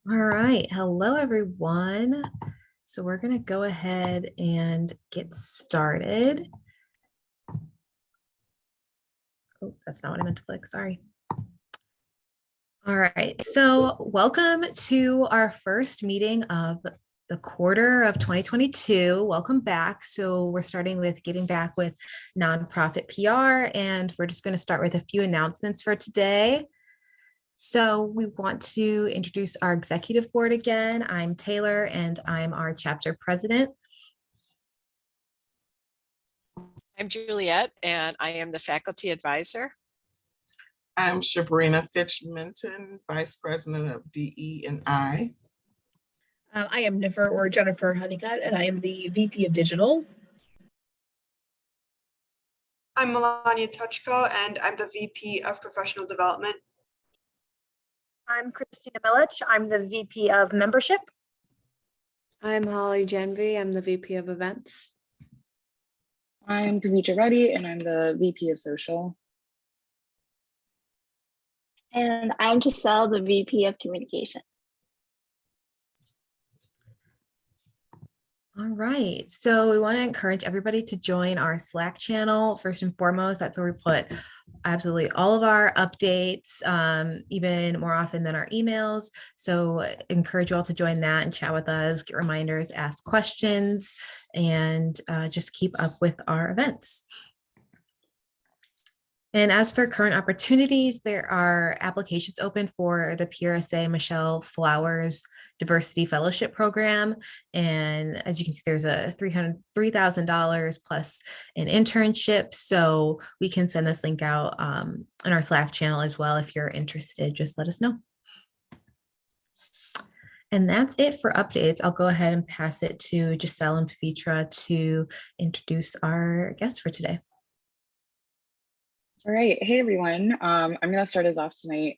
All right. Hello, everyone. So we're going to go ahead and get started. Oh, that's not what I meant to click. Sorry. All right. So welcome to our first meeting of the quarter of 2022. Welcome back. So we're starting with giving back with nonprofit PR, and we're just going to start with a few announcements for today. So we want to introduce our executive board again. I'm Taylor and I'm our chapter president. I'm Juliet and I am the faculty advisor. I'm Shabrina Fitch-Minton, Vice President of DE&I. I am Jennifer Honeycutt, and I am the VP of Digital. I'm Melania Tuchko, and I'm the VP of Professional Development. I'm Christina Milich. I'm the VP of Membership. I'm Holly Genvy. I'm the VP of Events. I'm Kavita Reddy, and I'm the VP of Social. And I'm Giselle, the VP of Communication. All right. So we want to encourage everybody to join our Slack channel. First and foremost, that's where we put absolutely all of our updates, even more often than our emails. So encourage you all to join that and chat with us, get reminders, ask questions, and just keep up with our events. And as for current opportunities, there are applications open for the PRSA Michelle Flowers Diversity Fellowship Program. And as you can see, there's a $3,000 plus an internship. So we can send this link out in our Slack channel as well. If you're interested, just let us know. And that's it for updates. I'll go ahead and pass it to Giselle and Pavitra to introduce our guest for today. All right, hey everyone. I'm gonna start us off tonight.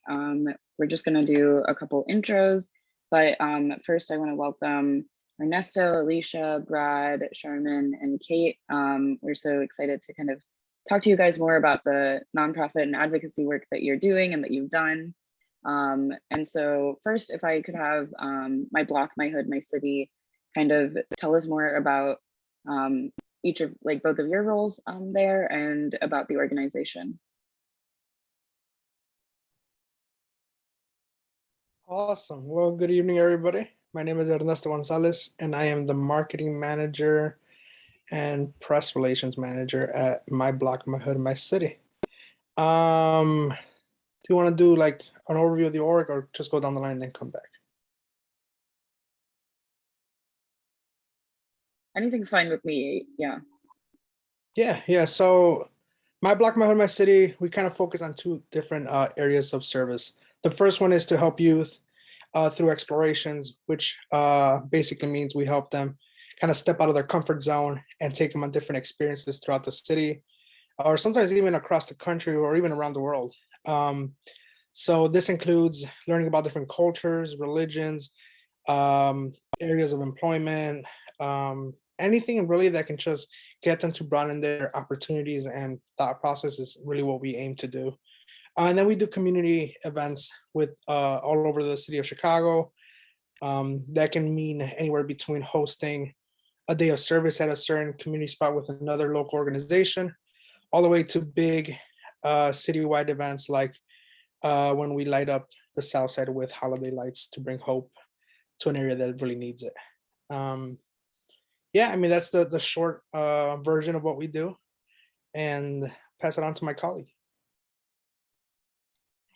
We're just gonna do a couple intros, but first I wanna welcome Ernesto, Alicia, Brad, Sherman, and Kate. We're so excited to kind of talk to you guys more about the nonprofit and advocacy work that you're doing and that you've done. And so first, if I could have my block, my hood, my city, kind of tell us more about each of both of your roles there and about the organization. Awesome. Well, good evening, everybody. My name is Ernesto Gonzalez, and I am the marketing manager and press relations manager at My Block, My Hood, My City. Do you want to do like an overview of the org, or just go down the line and then come back? Anything's fine with me, yeah. Yeah. So My Block, My Hood, My City, we kind of focus on two different areas of service. The first one is to help youth through explorations, which basically means we help them kind of step out of their comfort zone and take them on different experiences throughout the city, or sometimes even across the country or even around the world. So this includes learning about different cultures, religions, areas of employment, anything really that can just get them to broaden their opportunities and thought process is really what we aim to do. And then we do community events with all over the city of Chicago. That can mean anywhere between hosting a day of service at a certain community spot with another local organization, all the way to big citywide events like when we light up the South Side with holiday lights to bring hope to an area that really needs it. Yeah, I mean, that's the short version of what we do, and pass it on to my colleague.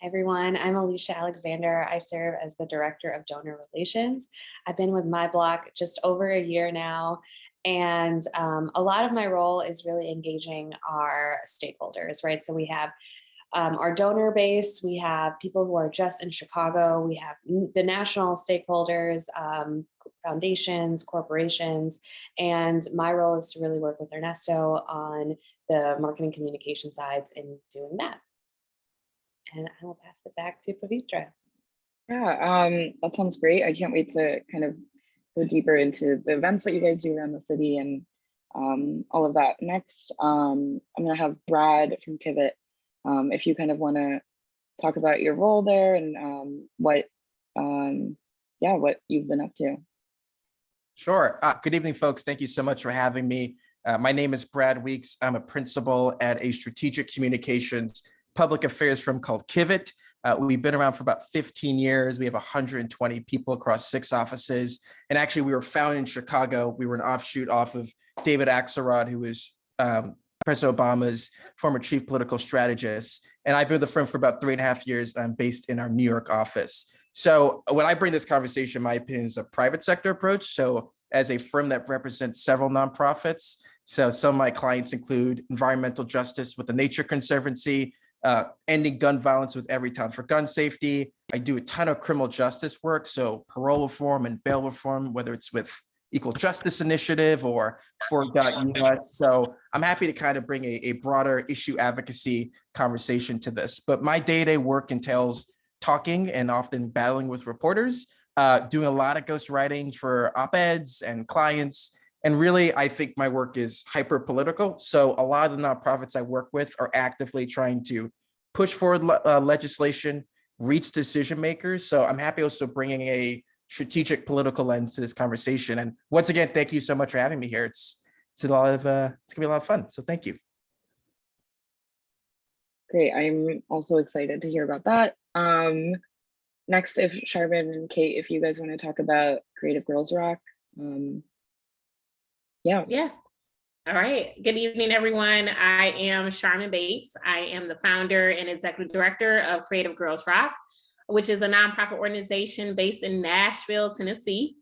Hi everyone, I'm Alicia Alexander. I serve as the Director of Donor Relations. I've been with My Block just over a year now, and a lot of my role is really engaging our stakeholders, right? So we have our donor base, we have people who are just in Chicago, we have the national stakeholders, foundations, corporations, and my role is to really work with Ernesto on the marketing communication sides in doing that. And I will pass it back to Pavitra. Yeah, that sounds great. I can't wait to kind of go deeper into the events that you guys do around the city and all of that. Next, I'm gonna have Brad from Kivit. If you kind of wanna talk about your role there and what yeah, what you've been up to. Sure. Good evening, folks. Thank you so much for having me. My name is Brad Weeks. I'm a principal at a strategic communications public affairs firm called Kivit. We've been around for about 15 years. We have 120 people across 6 offices. And actually, we were founded in Chicago. We were an offshoot off of David Axelrod, who was President Obama's former chief political strategist. And I've been with the firm for about 3.5 years. I'm based in our New York office. So when I bring this conversation, my opinion is a private sector approach. So as a firm that represents several nonprofits, so some of my clients include environmental justice with the Nature Conservancy, ending gun violence with Everytown for gun safety. I do a ton of criminal justice work, so parole reform and bail reform, whether it's with Equal Justice Initiative or For.us. So I'm happy to kind of bring a broader issue advocacy conversation to this. But my day-to-day work entails talking and often battling with reporters, doing a lot of ghostwriting for op-eds and clients. And really, I think my work is hyper political. So a lot of the nonprofits I work with are actively trying to push forward legislation, reach decision makers. So I'm happy also bringing a strategic political lens to this conversation. And once again, thank you so much for having me here. It's a lot of it's gonna be a lot of fun. So thank you. Great. I'm also excited to hear about that. Next, if Sherman and Kate, if you guys want to talk about Creative Girls Rock. Yeah. All right. Good evening, everyone. I am Sherman Bates. I am the founder and executive director of Creative Girls Rock, which is a nonprofit organization based in Nashville, Tennessee.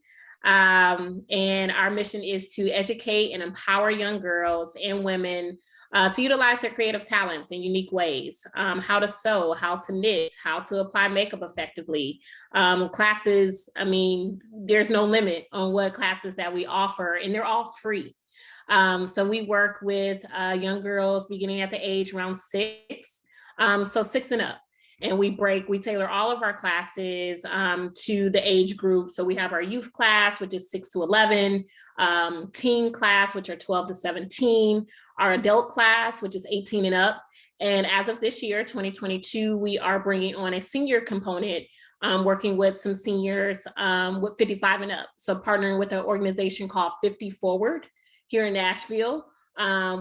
And our mission is to educate and empower young girls and women to utilize their creative talents in unique ways, how to sew, how to knit, how to apply makeup effectively. Classes, I mean, there's no limit on what classes that we offer, and they're all free. So we work with young girls beginning at the age around 6, so 6 and up. And we tailor all of our classes to the age group. So we have our youth class, which is 6 to 11, teen class, which are 12 to 17, our adult class, which is 18 and up. And as of this year, 2022, we are bringing on a senior component, working with some seniors with 55 and up. So partnering with an organization called 50 Forward here in Nashville,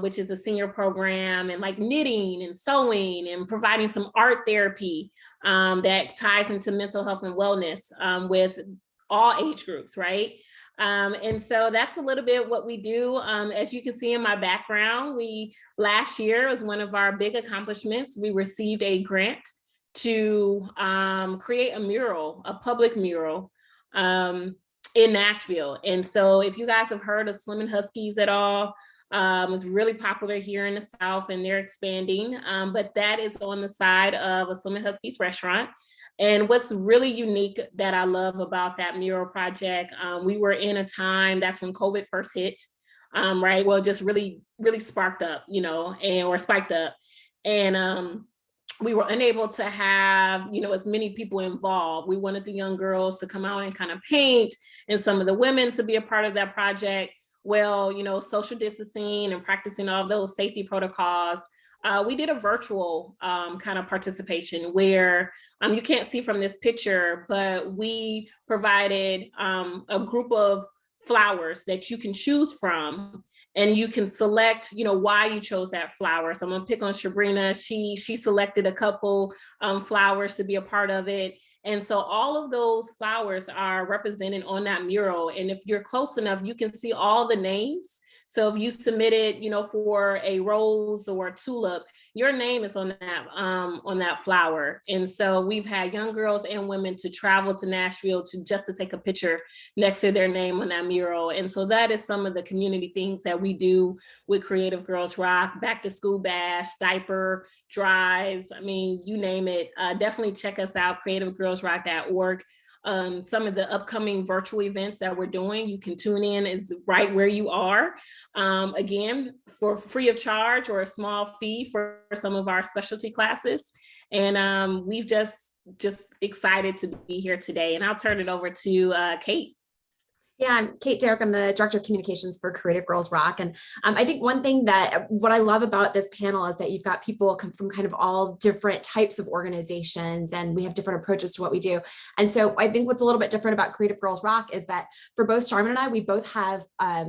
which is a senior program and like knitting and sewing and providing some art therapy that ties into mental health and wellness with all age groups, right? And so that's a little bit what we do. As you can see in my background, last year was one of our big accomplishments. We received a grant to create a mural, a public mural in Nashville. And so if you guys have heard of Slim and Huskies at all, it's really popular here in the South and they're expanding, but that is on the side of a Slim and Huskies restaurant. And what's really unique that I love about that mural project, we were in a time, that's when COVID first hit, right? Well, just really, really sparked up, or spiked up. And we were unable to have, as many people involved. We wanted the young girls to come out and kind of paint and some of the women to be a part of that project. Well, social distancing and practicing all those safety protocols, we did a virtual kind of participation where you can't see from this picture, but we provided a group of flowers that you can choose from, and you can select, why you chose that flower. So I'm gonna pick on Sabrina. She selected a couple flowers to be a part of it. And so all of those flowers are represented on that mural. And if you're close enough, you can see all the names. So if you submitted, for a rose or a tulip, your name is on that flower. And so we've had young girls and women to travel to Nashville to take a picture next to their name on that mural. And so that is some of the community things that we do with Creative Girls Rock, back to school bash, diaper drives. I mean, you name it. Definitely check us out, creativegirlsrock.org. Some of the upcoming virtual events that we're doing, you can tune in, it's right where you are. Again, for free of charge or a small fee for some of our specialty classes. And we've just excited to be here today. And I'll turn it over to Kate. Yeah, I'm Kate Derrick. I'm the Director of Communications for Creative Girls Rock. And I think one thing what I love about this panel is that you've got people come from kind of all different types of organizations, and we have different approaches to what we do. And so I think what's a little bit different about Creative Girls Rock is that for both Sherman and I, we both have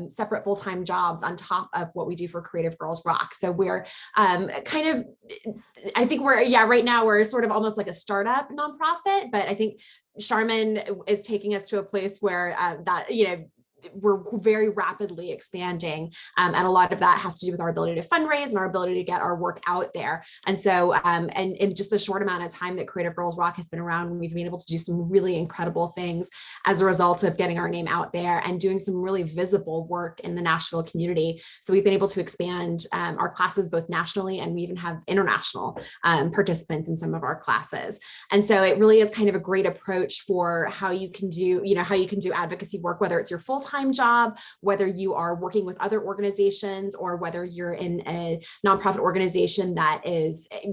separate full-time jobs on top of what we do for Creative Girls Rock. So we're kind of, I think right now we're sort of almost like a startup nonprofit, but I think Sherman is taking us to a place where we're very rapidly expanding. And a lot of that has to do with our ability to fundraise and our ability to get our work out there. And so, and in just the short amount of time that Creative Girls Rock has been around, we've been able to do some really incredible things as a result of getting our name out there and doing some really visible work in the Nashville community. So we've been able to expand our classes both nationally, and we even have international participants in some of our classes. And so it really is kind of a great approach for how you can do, advocacy work, whether it's your full-time job, whether you are working with other organizations, or whether you're in a nonprofit organization that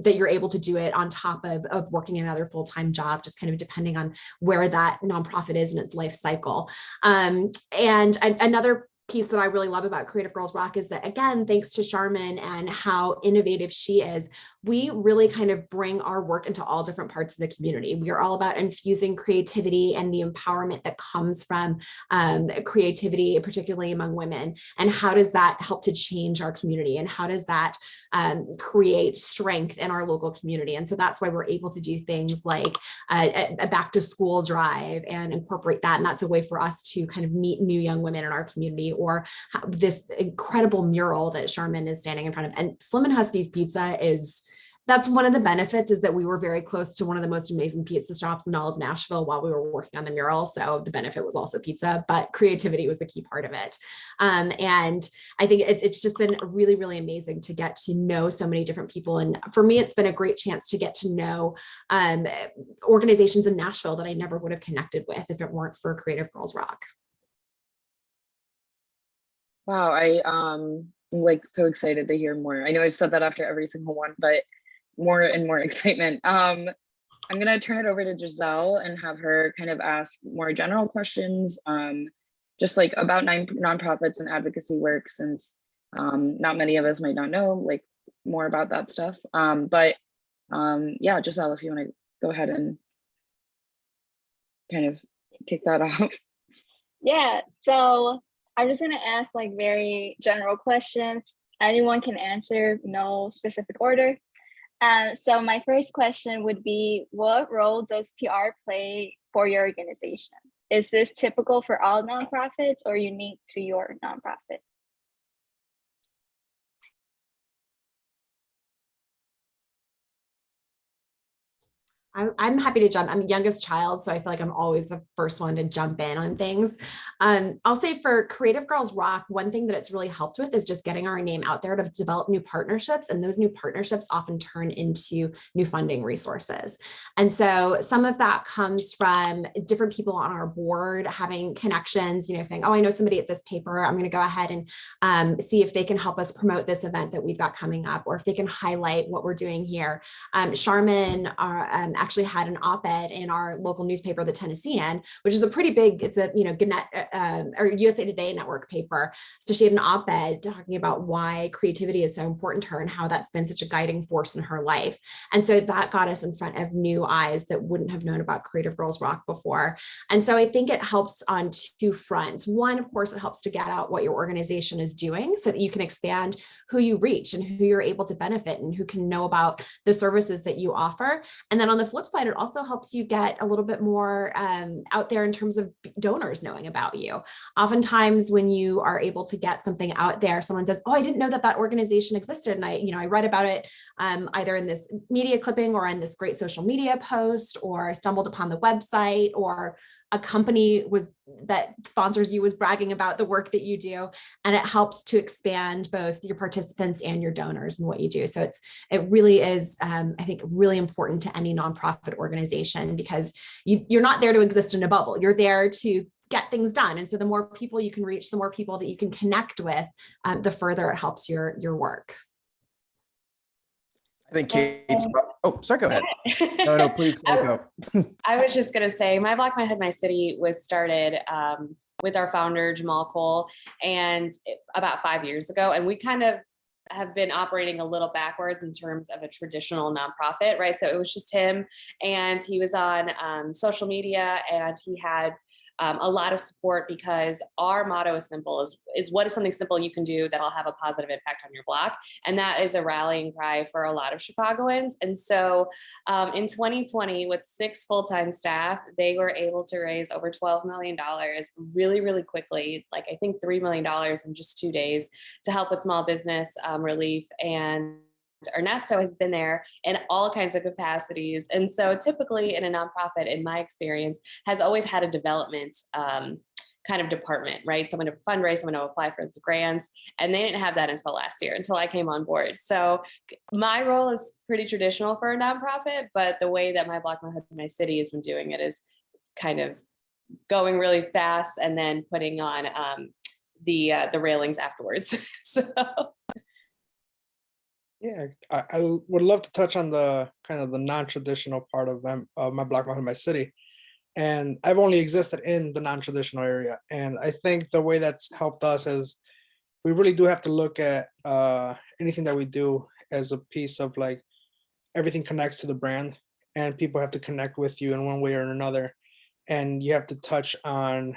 you're able to do it on top of working another full-time job, just kind of depending on where that nonprofit is in its life cycle. And another piece that I really love about Creative Girls Rock is that, again, thanks to Sherman and how innovative she is, we really kind of bring our work into all different parts of the community. We are all about infusing creativity and the empowerment that comes from creativity, particularly among women. And how does that help to change our community? And how does that create strength in our local community? And so that's why we're able to do things like a back to school drive and incorporate that. And that's a way for us to kind of meet new young women in our community, or this incredible mural that Sherman is standing in front of. And Slim and Husky's Pizza that's one of the benefits, is that we were very close to one of the most amazing pizza shops in all of Nashville while we were working on the mural. So the benefit was also pizza, but creativity was the key part of it. And I think it's just been really, really amazing to get to know so many different people. And for me, it's been a great chance to get to know organizations in Nashville that I never would have connected with if it weren't for Creative Girls Rock. Wow, I'm like so excited to hear more. I know I've said that after every single one, but more and more excitement. I'm gonna turn it over to Giselle and have her kind of ask more general questions, just like about nonprofits and advocacy work, since not many of us might not know like more about that stuff. Yeah, Giselle, if you want to go ahead and kind of kick that off. Yeah, so I'm just gonna ask like very general questions. Anyone can answer, no specific order. So my first question would be, what role does PR play for your organization? Is this typical for all nonprofits or unique to your nonprofit? I'm happy to jump. I'm the youngest child, so I feel like I'm always the first one to jump in on things. I'll say for Creative Girls Rock, one thing that it's really helped with is just getting our name out there to develop new partnerships. And those new partnerships often turn into new funding resources. And so some of that comes from different people on our board having connections, saying, oh, I know somebody at this paper. I'm going to go ahead and see if they can help us promote this event that we've got coming up, or if they can highlight what we're doing here. Sherman actually had an op-ed in our local newspaper, the Tennessean, which is a pretty big, it's a Gannett or USA Today network paper. So she had an op-ed talking about why creativity is so important to her and how that's been such a guiding force in her life. And so that got us in front of new eyes that wouldn't have known about Creative Girls Rock before. And so I think it helps on two fronts. One, of course, it helps to get out what your organization is doing so that you can expand who you reach and who you're able to benefit and who can know about the services that you offer. And then on the flip side, it also helps you get a little bit more out there in terms of donors knowing about you. Oftentimes when you are able to get something out there, someone says, oh, I didn't know that organization existed. And I read about it either in this media clipping or in this great social media post, or stumbled upon the website, or a company that sponsors you was bragging about the work that you do. And it helps to expand both your participants and your donors and what you do. So it really is, I think, really important to any nonprofit organization, because you're not there to exist in a bubble. You're there to get things done. And so the more people you can reach, the more people that you can connect with, the further it helps your work. I think Kate's, oh, sorry, go ahead. No, please go. I was just going to say, My Block, My Hood, My City was started with our founder, Jamal Cole, and about 5 years ago. And we kind of have been operating a little backwards in terms of a traditional nonprofit, right? So it was just him, and he was on social media, and he had a lot of support, because our motto is simple, is what is something simple you can do that'll have a positive impact on your block? And that is a rallying cry for a lot of Chicagoans. And so in 2020, with 6 full-time staff, they were able to raise over $12 million really, really quickly, like I think $3 million in just 2 days, to help with small business relief. And Ernesto has been there in all kinds of capacities. And so typically in a nonprofit, in my experience, has always had a development kind of department, right? Someone to fundraise, someone to apply for the grants. And they didn't have that until last year, until I came on board. So my role is pretty traditional for a nonprofit, but the way that my block, my hood, my city has been doing it is kind of going really fast and then putting on the railings afterwards. So. Yeah, I would love to touch on the kind of the non-traditional part of my block, my hood, my city. And I've only existed in the non-traditional area. And I think the way that's helped us is we really do have to look at anything that we do as a piece of, like, everything connects to the brand, and people have to connect with you in one way or another. And you have to touch on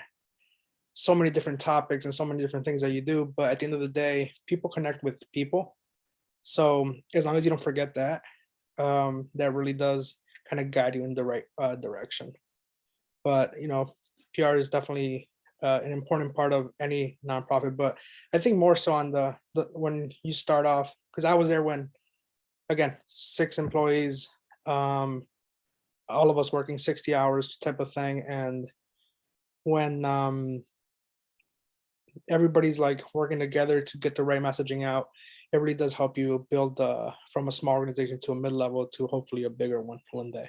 so many different topics and so many different things that you do. But at the end of the day, people connect with people. So as long as you don't forget that, that really does kind of guide you in the right direction. But PR is definitely an important part of any nonprofit. But I think more so on the when you start off, because I was there when, again, 6 employees, all of us working 60 hours type of thing, and when everybody's like working together to get the right messaging out, it really does help you build from a small organization to a mid-level to hopefully a bigger one day.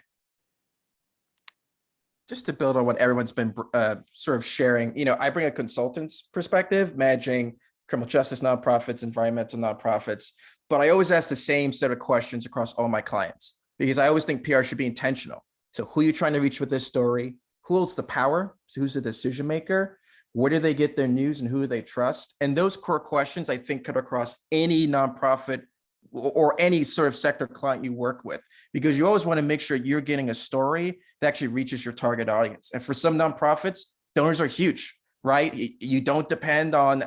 Just to build on what everyone's been sort of sharing, I bring a consultant's perspective, managing criminal justice nonprofits, environmental nonprofits, but I always ask the same set of questions across all my clients, because I always think PR should be intentional. So who are you trying to reach with this story? Who holds the power? So who's the decision maker? Where do they get their news, and who do they trust? And those core questions, I think, cut across any nonprofit or any sort of sector client you work with, because you always want to make sure you're getting a story that actually reaches your target audience. And for some nonprofits, donors are huge, right? You don't depend on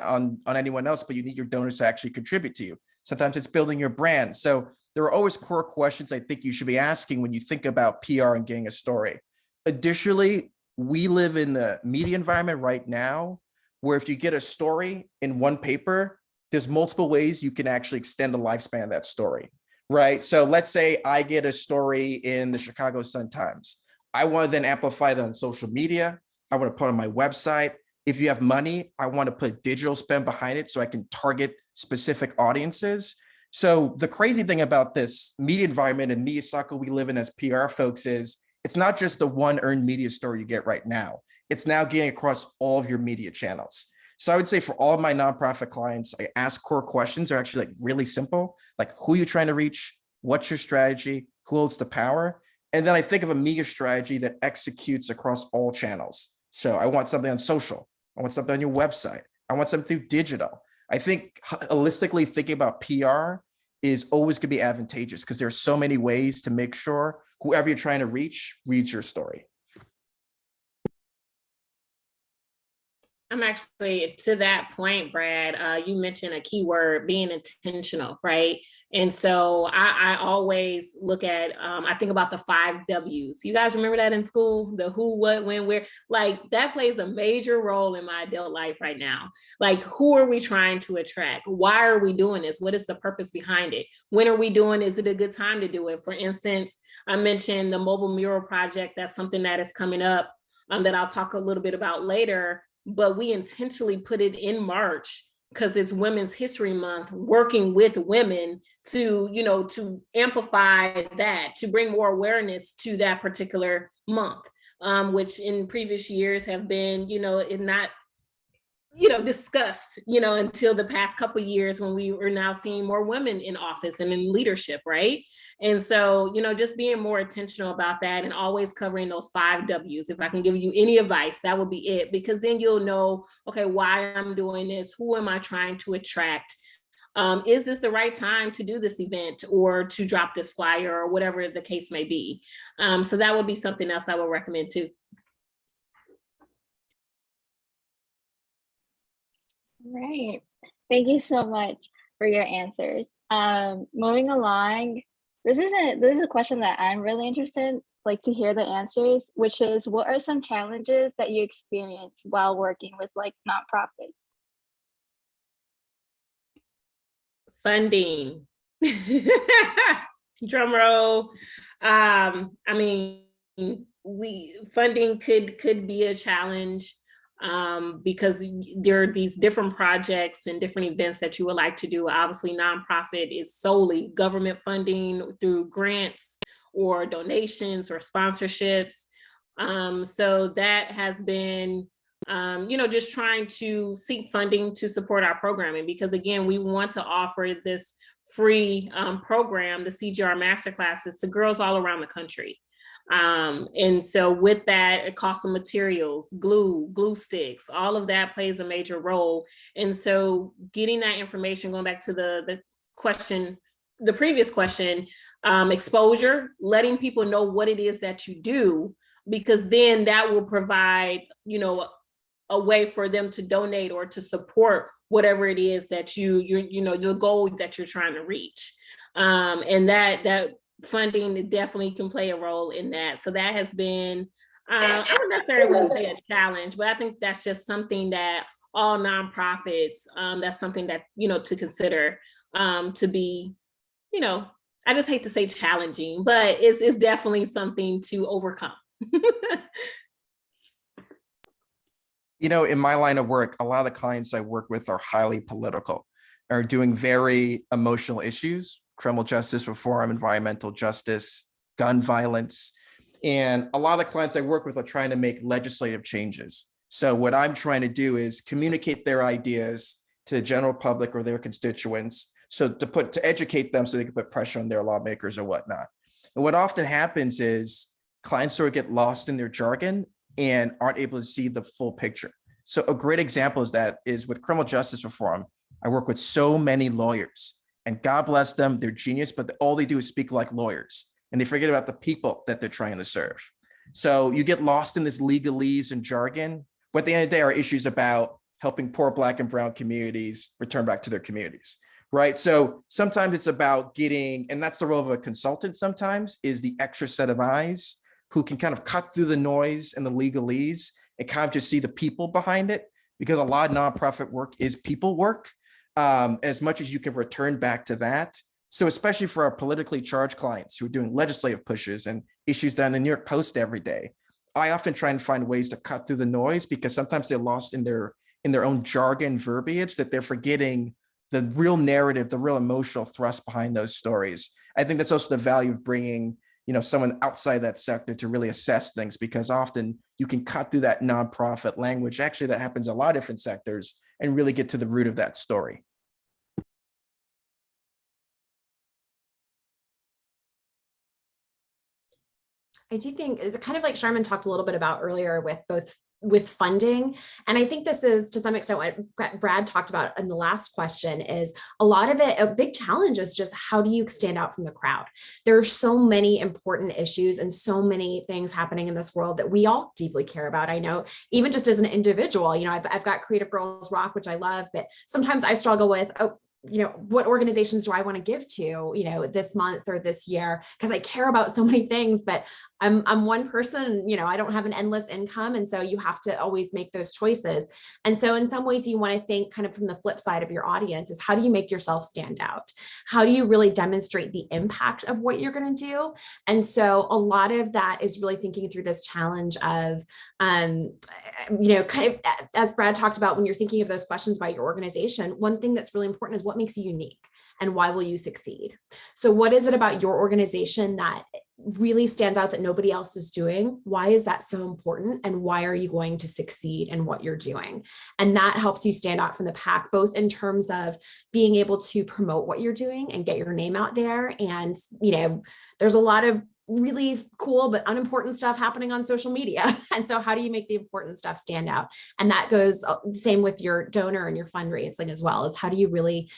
anyone else, but you need your donors to actually contribute to you. Sometimes it's building your brand. So there are always core questions I think you should be asking when you think about PR and getting a story. Additionally, we live in the media environment right now where if you get a story in one paper, there's multiple ways you can actually extend the lifespan of that story, right? So let's say I get a story in the Chicago Sun-Times. I want to then amplify that on social media. I want to put it on my website. If you have money, I want to put digital spend behind it so I can target specific audiences. So the crazy thing about this media environment and media cycle we live in as PR folks is it's not just the one earned media story you get right now. It's now getting across all of your media channels. So I would say for all of my nonprofit clients, I ask core questions. They're actually like really simple, like who are you trying to reach? What's your strategy? Who holds the power? And then I think of a media strategy that executes across all channels. So I want something on social. I want something on your website. I want something through digital. I think holistically thinking about PR is always going to be advantageous because there are so many ways to make sure whoever you're trying to reach reads your story. I'm actually to that point, Brad. You mentioned a key word, being intentional, right? And so I always look at, I think about the 5 W's. You guys remember that in school? The who, what, when, where, like that plays a major role in my adult life right now. Like, who are we trying to attract? Why are we doing this? What is the purpose behind it? When are we doing? Is it a good time to do it? For instance, I mentioned the mobile mural project. That's something that is coming up that I'll talk a little bit about later. But we intentionally put it in March because it's Women's History Month, working with women to, to amplify that, to bring more awareness to that particular month, which in previous years have been, discussed, until the past couple of years when we were now seeing more women in office and in leadership, right? And so, just being more intentional about that and always covering those 5 W's. If I can give you any advice, that would be it, because then you'll know, okay, why I'm doing this, who am I trying to attract? Is this the right time to do this event or to drop this flyer or whatever the case may be? So that would be something else I would recommend too. Right. Thank you so much for your answers. Moving along, this is a question that I'm really interested, like, to hear the answers, which is, what are some challenges that you experience while working with like nonprofits? Funding. Drum roll. I mean, funding could be a challenge, because there are these different projects and different events that you would like to do. Obviously, nonprofit is solely government funding through grants or donations or sponsorships. So that has been, just trying to seek funding to support our programming, because again, we want to offer this free program, the CGR Masterclasses, to girls all around the country. And so with that, it costs some materials, glue sticks, all of that plays a major role. And so getting that information, going back to the previous question, exposure, letting people know what it is that you do, because then that will provide, a way for them to donate or to support whatever it is that the goal that you're trying to reach. And that funding definitely can play a role in that. So that has been, I wouldn't necessarily say a challenge, but I think that's just something that all nonprofits, that's something that, to consider, to be, I just hate to say challenging, but it's definitely something to overcome. In my line of work, a lot of the clients I work with are highly political, are doing very emotional issues, criminal justice reform, environmental justice, gun violence. And a lot of the clients I work with are trying to make legislative changes. So what I'm trying to do is communicate their ideas to the general public or their constituents, so to educate them so they can put pressure on their lawmakers or whatnot. And what often happens is clients sort of get lost in their jargon and aren't able to see the full picture. So a great example is with criminal justice reform. I work with so many lawyers, and God bless them, they're genius, but all they do is speak like lawyers, and they forget about the people that they're trying to serve. So you get lost in this legalese and jargon, but at the end of the day, our issues about helping poor Black and brown communities return back to their communities, right? So sometimes it's about getting, and that's the role of a consultant sometimes, is the extra set of eyes who can kind of cut through the noise and the legalese and kind of just see the people behind it, because a lot of nonprofit work is people work, as much as you can return back to that. So especially for our politically charged clients who are doing legislative pushes and issues down the New York Post every day, I often try and find ways to cut through the noise, because sometimes they're lost in their own jargon verbiage, that they're forgetting the real narrative, the real emotional thrust behind those stories. I think that's also the value of bringing someone outside that sector to really assess things, because often you can cut through that nonprofit language. Actually, that happens in a lot of different sectors, and really get to the root of that story. I do think it's kind of like Sherman talked a little bit about earlier with funding. And I think this is to some extent what Brad talked about in the last question, is a lot of it, a big challenge is just, how do you stand out from the crowd? There are so many important issues and so many things happening in this world that we all deeply care about. I know, even just as an individual, I've got Creative Girls Rock, which I love, but sometimes I struggle with, what organizations do I want to give to, this month or this year? Because I care about so many things, but I'm one person, I don't have an endless income. And so you have to always make those choices. And so in some ways you want to think kind of from the flip side of your audience is, how do you make yourself stand out? How do you really demonstrate the impact of what you're going to do? And so a lot of that is really thinking through this challenge of, kind of as Brad talked about, when you're thinking of those questions about your organization, one thing that's really important is what makes you unique and why will you succeed? So what is it about your organization that really stands out that nobody else is doing. Why is that so important? And why are you going to succeed in what you're doing? And that helps you stand out from the pack, both in terms of being able to promote what you're doing and get your name out there. And, there's a lot of really cool but unimportant stuff happening on social media. And so how do you make the important stuff stand out? And that goes the same with your donor and your fundraising as well, as how do you really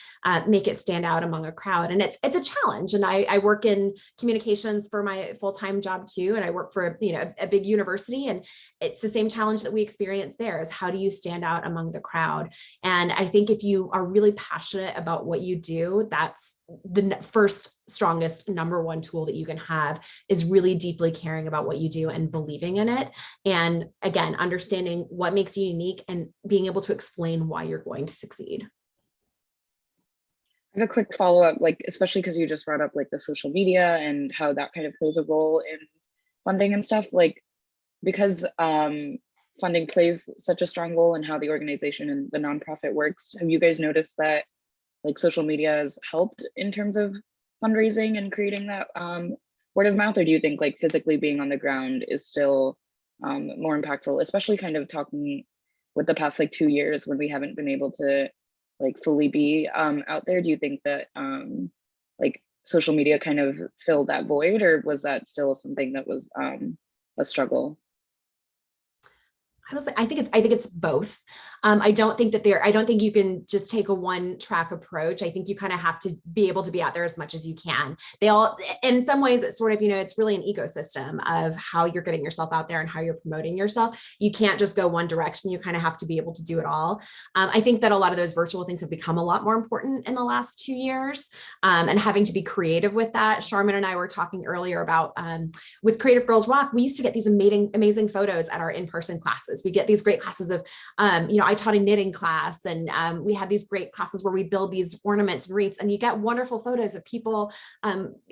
make it stand out among a crowd? And it's a challenge. And I work in communications for my full-time job too. And I work for a big university, and it's the same challenge that we experience there, is how do you stand out among the crowd? And I think if you are really passionate about what you do, that's the first strongest number one tool that you can have, is really deeply caring about what you do and believing in it. And again, understanding what makes you unique and being able to explain why you're going to succeed. I have a quick follow-up, like, especially because you just brought up like the social media and how that kind of plays a role in funding and stuff, like, because funding plays such a strong role in how the organization and the nonprofit works. Have you guys noticed that like social media has helped in terms of fundraising and creating that word of mouth, or do you think like physically being on the ground is still more impactful, especially kind of talking with the past like 2 years when we haven't been able to like fully be out there? Do you think that like social media kind of filled that void, or was that still something that was a struggle? I think it's both. I don't think you can just take a one track approach. I think you kind of have to be able to be out there as much as you can. In some ways, it's sort of, it's really an ecosystem of how you're getting yourself out there and how you're promoting yourself. You can't just go one direction. You kind of have to be able to do it all. I think that a lot of those virtual things have become a lot more important in the last 2 years, and having to be creative with that. Sherman and I were talking earlier about with Creative Girls Rock, we used to get these amazing photos at our in-person classes. We get these great classes of, I taught a knitting class, and we had these great classes where we build these ornaments and wreaths, and you get wonderful photos of people,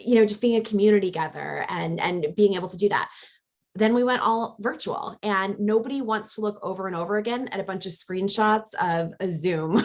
just being a community together and being able to do that. Then we went all virtual, and nobody wants to look over and over again at a bunch of screenshots of a Zoom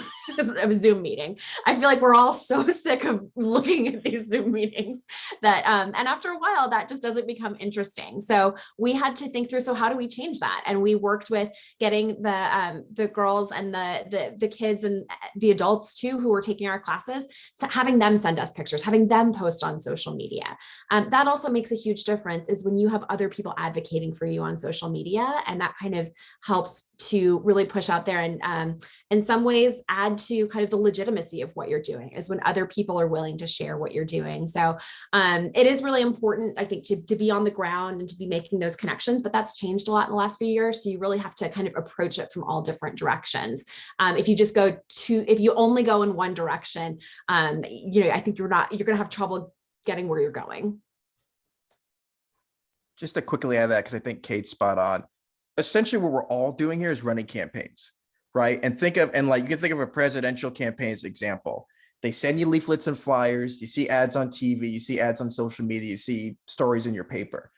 meeting. I feel like we're all so sick of looking at these Zoom meetings that, and after a while, that just doesn't become interesting. So we had to think through, so how do we change that? And we worked with getting the girls and the kids and the adults too, who were taking our classes, so having them send us pictures, having them post on social media. That also makes a huge difference, is when you have other people advocating for you on social media, and that kind of helps to really push out there and in some ways add to kind of the legitimacy of what you're doing, is when other people are willing to share what you're doing. So it is really important, I think, to be on the ground and to be making those connections, but that's changed a lot in the last few years. So you really have to kind of approach it from all different directions. If you only go in one direction, I think you're going to have trouble getting where you're going. Just to quickly add that, because I think Kate's spot on. Essentially, what we're all doing here is running campaigns, right? And you can think of a presidential campaign as an example. They send you leaflets and flyers. You see ads on TV. You see ads on social media. You see stories in your paper.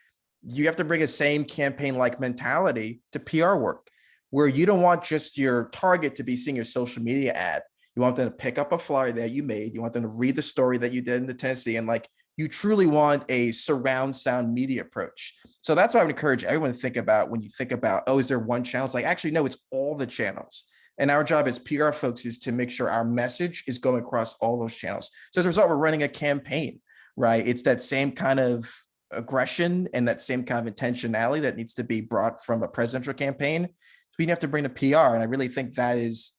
You have to bring a same campaign-like mentality to PR work, where you don't want just your target to be seeing your social media ad. You want them to pick up a flyer that you made. You want them to read the story that you did in the Tennessee, and you truly want a surround sound media approach. So that's what I would encourage everyone to think about when you think about, is there one channel? It's like, actually, no, it's all the channels. And our job as PR folks is to make sure our message is going across all those channels. So as a result, we're running a campaign, right? It's that same kind of aggression and that same kind of intentionality that needs to be brought from a presidential campaign. So we have to bring to PR. And I really think that is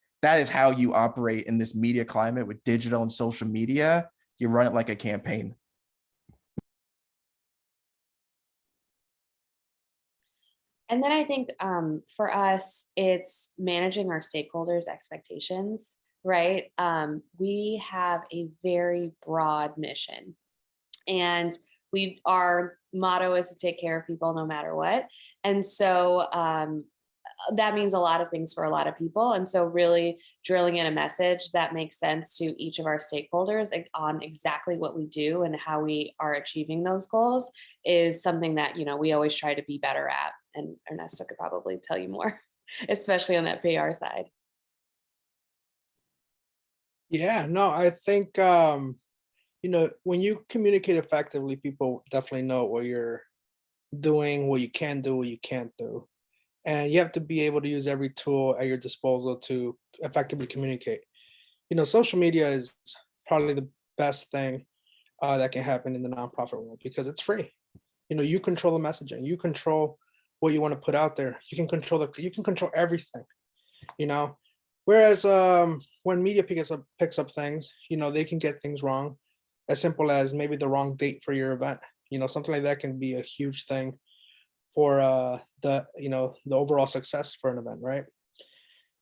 how you operate in this media climate with digital and social media. You run it like a campaign. And then I think for us, it's managing our stakeholders' expectations, right? We have a very broad mission, and our motto is to take care of people no matter what. And so that means a lot of things for a lot of people. And so really drilling in a message that makes sense to each of our stakeholders on exactly what we do and how we are achieving those goals is something that, we always try to be better at. And Ernesto could probably tell you more, especially on that PR side. Yeah, no, I think when you communicate effectively, people definitely know what you're doing, what you can do, what you can't do. And you have to be able to use every tool at your disposal to effectively communicate. Social media is probably the best thing that can happen in the nonprofit world because it's free. You control the messaging, you control what you want to put out there. You can control everything. you know. Whereas when media picks up things, they can get things wrong, as simple as maybe the wrong date for your event. Something like that can be a huge thing for the overall success for an event, right?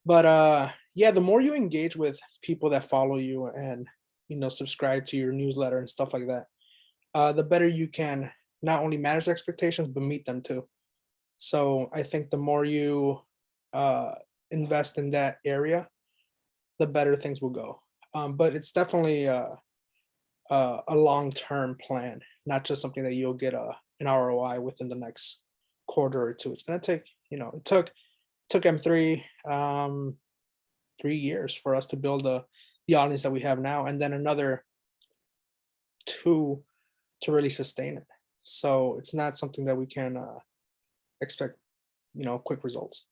But yeah, the more you engage with people that follow you and subscribe to your newsletter and stuff like that, the better you can not only manage expectations but meet them too. So I think the more you invest in that area, the better things will go. But it's definitely a long-term plan, not just something that you'll get an ROI within the next quarter or two. It's going to take, it took M3 3 years for us to build the audience that we have now, and then another 2 to really sustain it. So it's not something that we can expect, quick results.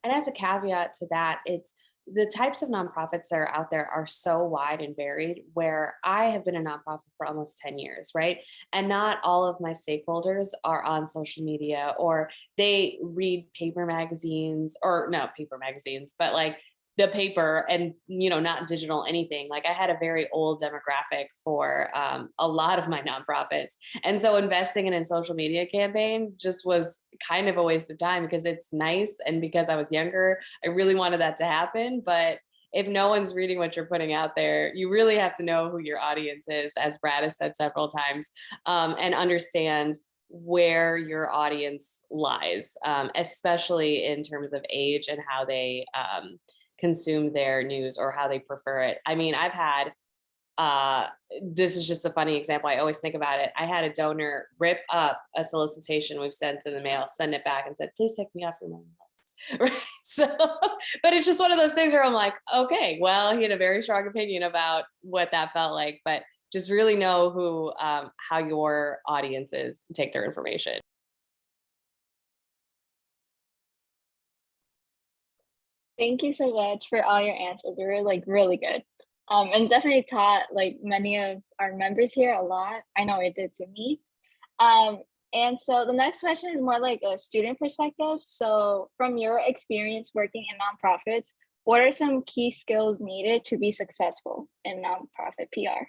And as a caveat to that, it's the types of nonprofits that are out there are so wide and varied, where I have been a nonprofit for almost 10 years, right? And not all of my stakeholders are on social media, or they read paper magazines, or not paper magazines, but like the paper and, not digital anything. Like I had a very old demographic for a lot of my nonprofits. And so investing in a social media campaign just was kind of a waste of time, because it's nice. And because I was younger, I really wanted that to happen. But if no one's reading what you're putting out there, you really have to know who your audience is, as Brad has said several times, and understand where your audience lies, especially in terms of age and how they consume their news or how they prefer it. I mean, I've had, this is just a funny example, I always think about it. I had a donor rip up a solicitation we've sent in the mail, send it back and said, please take me off your mailing list. Right. So, but it's just one of those things where I'm like, okay, well, he had a very strong opinion about what that felt like, but just really know who, how your audience is, take their information. Thank you so much for all your answers. They were like really good. And definitely taught like many of our members here a lot. I know it did to me. And so the next question is more like a student perspective. So from your experience working in nonprofits, what are some key skills needed to be successful in nonprofit PR?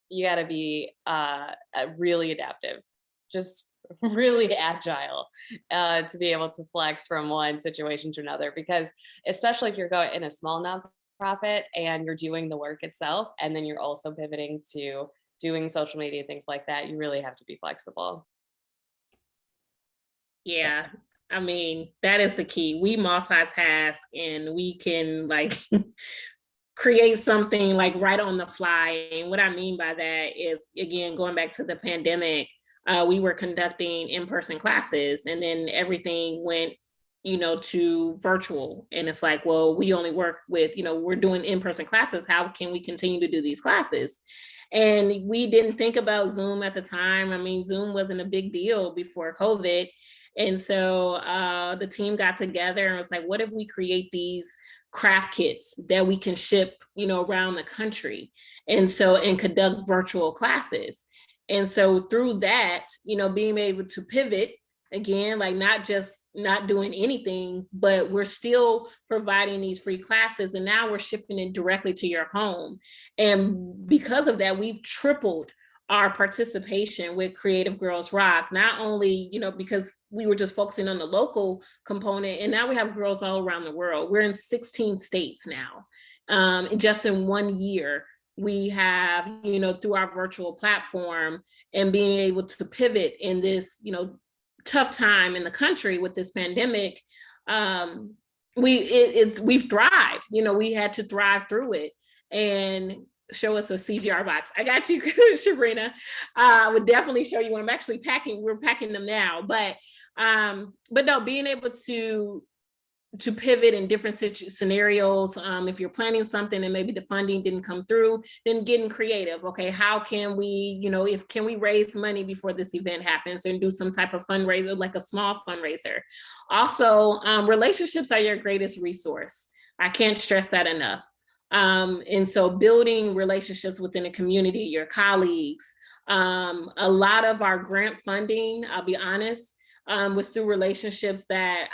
You got to be really adaptive, just really agile to be able to flex from one situation to another, because especially if you're going in a small nonprofit and you're doing the work itself, and then you're also pivoting to doing social media, things like that, you really have to be flexible. Yeah, I mean, that is the key. We multitask and we can like create something like right on the fly. And what I mean by that is, again, going back to the pandemic, we were conducting in-person classes, and then everything went, to virtual. And it's like, well, we only work with, we're doing in-person classes. How can we continue to do these classes? And we didn't think about Zoom at the time. I mean, Zoom wasn't a big deal before COVID. And so the team got together and was like, what if we create these craft kits that we can ship, around the country? And conduct virtual classes. And so through that, being able to pivot again, like not doing anything, but we're still providing these free classes, and now we're shipping it directly to your home. And because of that, we've tripled our participation with Creative Girls Rock, not only, because we were just focusing on the local component, and now we have girls all around the world. We're in 16 states now, just in 1 year. We have, through our virtual platform and being able to pivot in this, tough time in the country with this pandemic, we've thrived. We had to thrive through it. And show us a CGR box. I got you, Sabrina. I would definitely show you one. We're packing them now, but no, being able to to pivot in different scenarios. If you're planning something and maybe the funding didn't come through, then getting creative. Okay, how can we, can we raise money before this event happens and do some type of fundraiser, like a small fundraiser. Also, relationships are your greatest resource. I can't stress that enough. And so building relationships within the community, your colleagues, a lot of our grant funding, I'll be honest, was through relationships that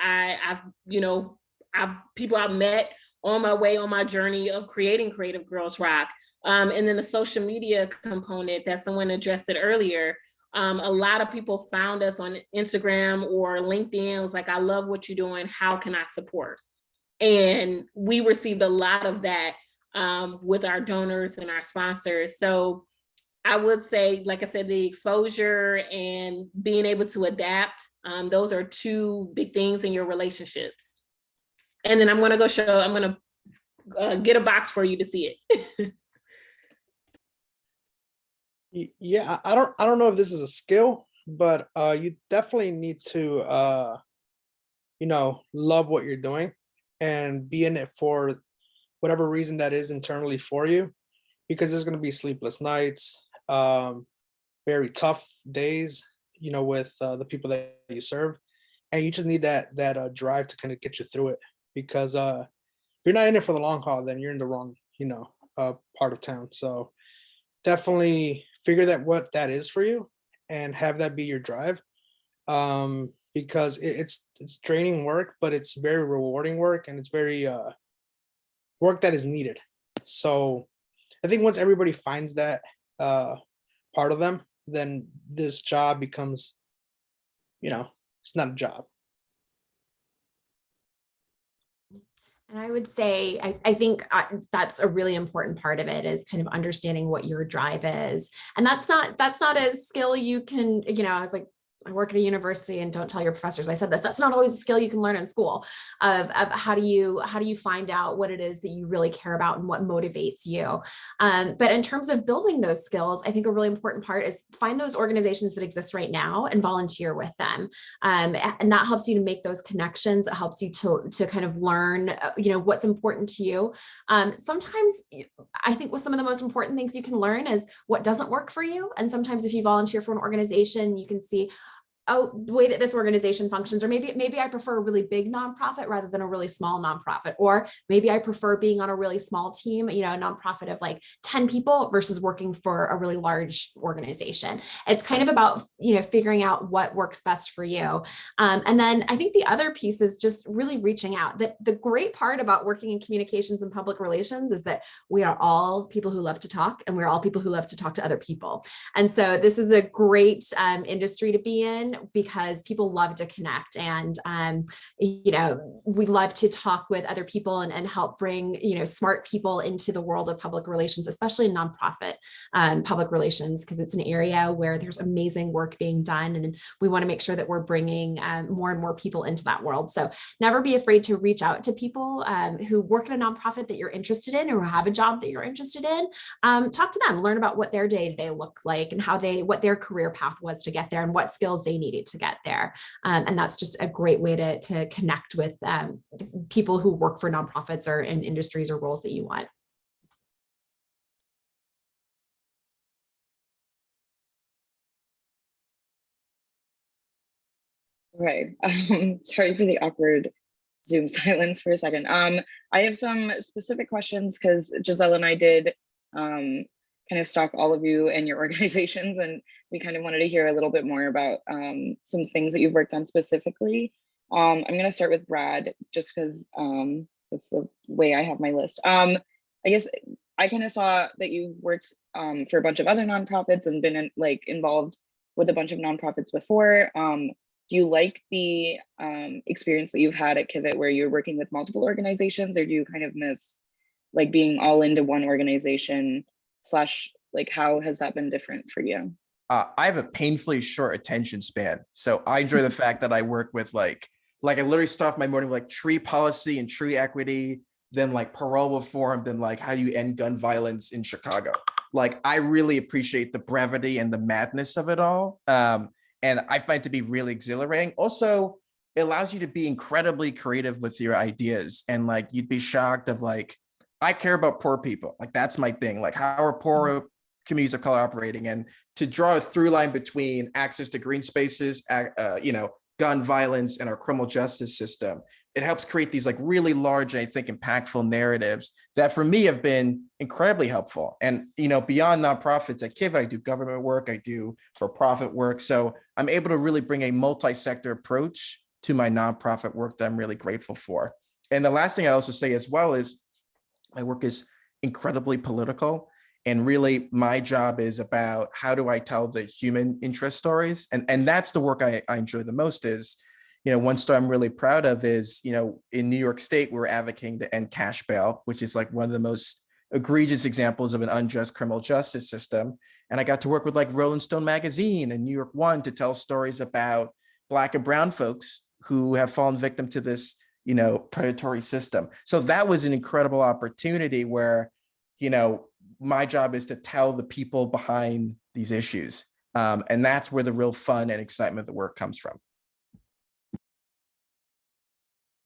people I've met on my way on my journey of creating Creative Girls Rock. And then the social media component that someone addressed it earlier. A lot of people found us on Instagram or LinkedIn. It was like, I love what you're doing. How can I support? And we received a lot of that with our donors and our sponsors. So I would say, like I said, the exposure and being able to adapt, those are two big things in your relationships. And then I'm going to get a box for you to see it. Yeah, I don't know if this is a skill, but you definitely need to love what you're doing and be in it for whatever reason that is internally for you, because there's going to be sleepless nights, very tough days, with the people that you serve, and you just need that drive to kind of get you through it. Because if you're not in it for the long haul, then you're in the wrong part of town. So definitely figure that what that is for you and have that be your drive, because it's draining work, but it's very rewarding work, and it's very work that is needed. So I think once everybody finds that part of them, then this job becomes, it's not a job. And I would say, I think that's a really important part of it, is kind of understanding what your drive is. And that's not a skill you can, I was like, I work at a university, and don't tell your professors I said this. That's not always a skill you can learn in school of how do you find out what it is that you really care about and what motivates you. But in terms of building those skills, I think a really important part is find those organizations that exist right now and volunteer with them. And that helps you to make those connections. It helps you to kind of learn, what's important to you. Sometimes I think some of the most important things you can learn is what doesn't work for you. And sometimes if you volunteer for an organization, you can see, oh, the way that this organization functions, or maybe I prefer a really big nonprofit rather than a really small nonprofit, or maybe I prefer being on a really small team, a nonprofit of like 10 people versus working for a really large organization. It's kind of about, figuring out what works best for you. And then I think the other piece is just really reaching out. That the great part about working in communications and public relations is that we are all people who love to talk, and we're all people who love to talk to other people. And so this is a great industry to be in, because people love to connect, and we love to talk with other people and help bring smart people into the world of public relations, especially in nonprofit public relations, because it's an area where there's amazing work being done, and we want to make sure that we're bringing more and more people into that world. So never be afraid to reach out to people who work in a nonprofit that you're interested in, or have a job that you're interested in. Talk to them, learn about what their day-to-day looks like, and what their career path was to get there, and what skills they needed to get there. And that's just a great way to connect with people who work for nonprofits or in industries or roles that you want. Right. Sorry for the awkward Zoom silence for a second. I have some specific questions because Giselle and I did kind of stalk all of you and your organizations, and we kind of wanted to hear a little bit more about some things that you've worked on specifically. I'm going to start with Brad, just because that's the way I have my list. I guess I kind of saw that you've worked for a bunch of other nonprofits and been involved with a bunch of nonprofits before. Do you like the experience that you've had at Kivit, where you're working with multiple organizations, or do you kind of miss being all into one organization / how has that been different for you? I have a painfully short attention span. So I enjoy the fact that I work with I literally start off my morning with tree policy and tree equity, then parole reform, then how do you end gun violence in Chicago? I really appreciate the brevity and the madness of it all. And I find it to be really exhilarating. Also, it allows you to be incredibly creative with your ideas. And like, you'd be shocked of like, I care about poor people. Like, that's my thing. Like, how are poor communities of color operating? And to draw a through line between access to green spaces, gun violence, and our criminal justice system, it helps create these like really large, and I think impactful narratives that for me have been incredibly helpful. And, beyond nonprofits at Kivit, I do government work, I do for-profit work. So I'm able to really bring a multi-sector approach to my nonprofit work that I'm really grateful for. And the last thing I also say as well is my work is incredibly political. And really my job is about how do I tell the human interest stories? And that's the work I enjoy the most is, one story I'm really proud of is, in New York State, we're advocating to end cash bail, which is like one of the most egregious examples of an unjust criminal justice system. And I got to work with like Rolling Stone magazine and New York One to tell stories about Black and brown folks who have fallen victim to this, predatory system. So that was an incredible opportunity where, my job is to tell the people behind these issues. And that's where the real fun and excitement of the work comes from.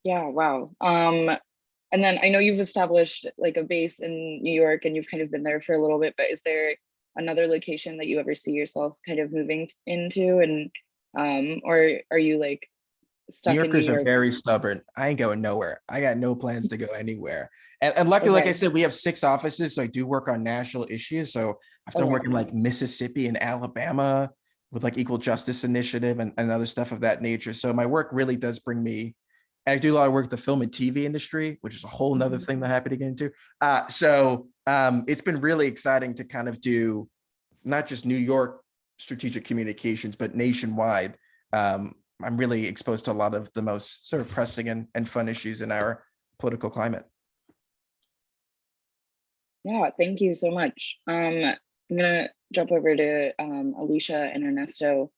Yeah, wow. And then I know you've established like a base in New York and you've kind of been there for a little bit, but is there another location that you ever see yourself kind of moving into? And or are you like stuck New in New Yorkers are York? very stubborn. I ain't going nowhere. I got no plans to go anywhere. And luckily, like I said, we have 6 offices, so I do work on national issues. So I've done work in like Mississippi and Alabama with like Equal Justice Initiative and other stuff of that nature. So my work really does bring me, and I do a lot of work with the film and TV industry, which is a whole nother thing that I'm happy to get into. It's been really exciting to kind of do not just New York strategic communications, but nationwide. I'm really exposed to a lot of the most sort of pressing and fun issues in our political climate. Yeah, thank you so much. I'm gonna jump over to Alicia and Ernesto.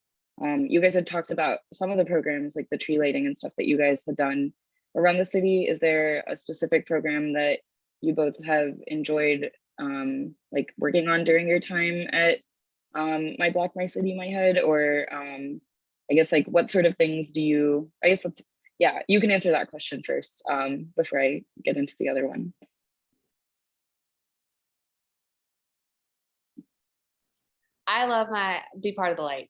You guys had talked about some of the programs like the tree lighting and stuff that you guys had done around the city. Is there a specific program that you both have enjoyed like working on during your time at My Block, My City, My Hood? Or I guess like what sort of things do you, I guess let's, yeah, you can answer that question first before I get into the other one. I love be part of the light.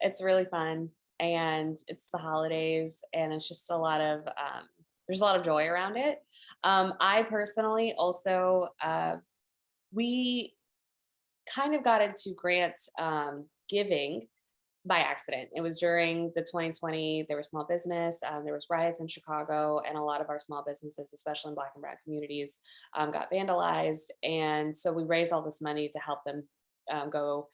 It's really fun and it's the holidays and it's just there's a lot of joy around it. I personally also, we kind of got into grant giving by accident. It was during the 2020, there was small business, there was riots in Chicago, and a lot of our small businesses, especially in Black and brown communities, got vandalized. And so we raised all this money to help them go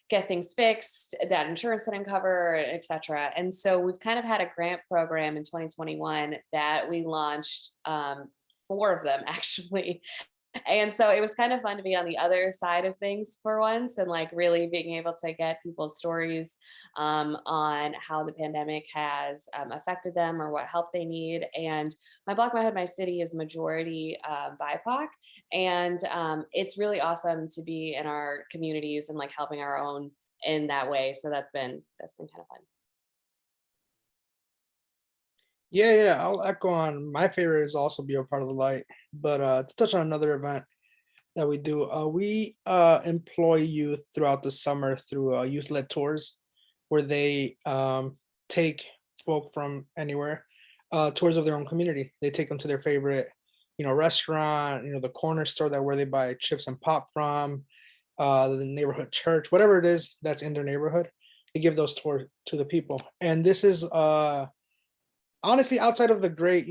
get things fixed that insurance didn't cover, et cetera. And so we've kind of had a grant program in 2021 that we launched, 4 of them actually. And so it was kind of fun to be on the other side of things for once and like really being able to get people's stories on how the pandemic has affected them or what help they need. And My Block, My Hood, My City is majority BIPOC. And it's really awesome to be in our communities and like helping our own in that way. So that's been kind of fun. Yeah, I'll echo on. My favorite is also be a part of the light. But to touch on another event that we do, we employ youth throughout the summer through youth-led tours, where they take folk from anywhere, tours of their own community. They take them to their favorite, restaurant, the corner store where they buy chips and pop from, the neighborhood church, whatever it is that's in their neighborhood. They give those tours to the people, and this is honestly, outside of the great,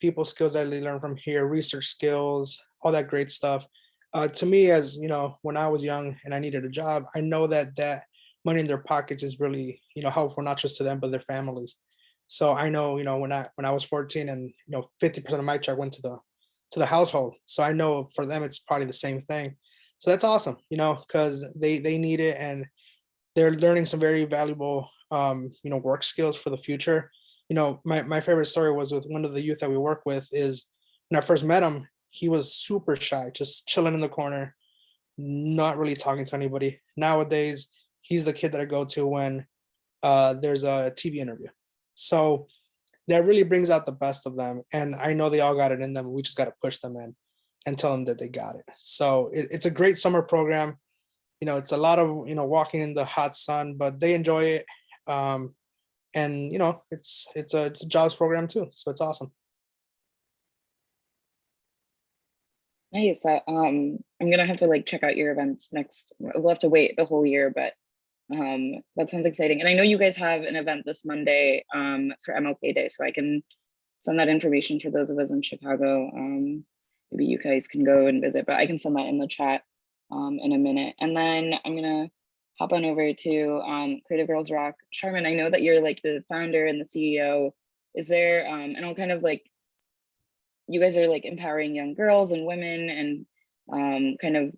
people skills that they learn from here, research skills, all that great stuff. To me, as when I was young and I needed a job, I know that money in their pockets is really, helpful not just to them but their families. So I know, when I was 14 and 50% of my check went to the household. So I know for them it's probably the same thing. So that's awesome, because they need it and they're learning some very valuable, work skills for the future. My favorite story was with one of the youth that we work with is when I first met him, he was super shy, just chilling in the corner, not really talking to anybody. Nowadays, he's the kid that I go to when there's a TV interview. So that really brings out the best of them. And I know they all got it in them. We just got to push them in and tell them that they got it. So it's a great summer program. It's a lot of, walking in the hot sun, but they enjoy it. And it's a jobs program too. So it's awesome. Nice. I'm gonna have to like check out your events next. We'll have to wait the whole year, but that sounds exciting. And I know you guys have an event this Monday for MLK Day, so I can send that information for those of us in Chicago. Maybe you guys can go and visit, but I can send that in the chat in a minute. And then I'm gonna hop on over to Creative Girls Rock. Sherman, I know that you're like the founder and the CEO. Is there, and I'll kind of like, you guys are like empowering young girls and women and kind of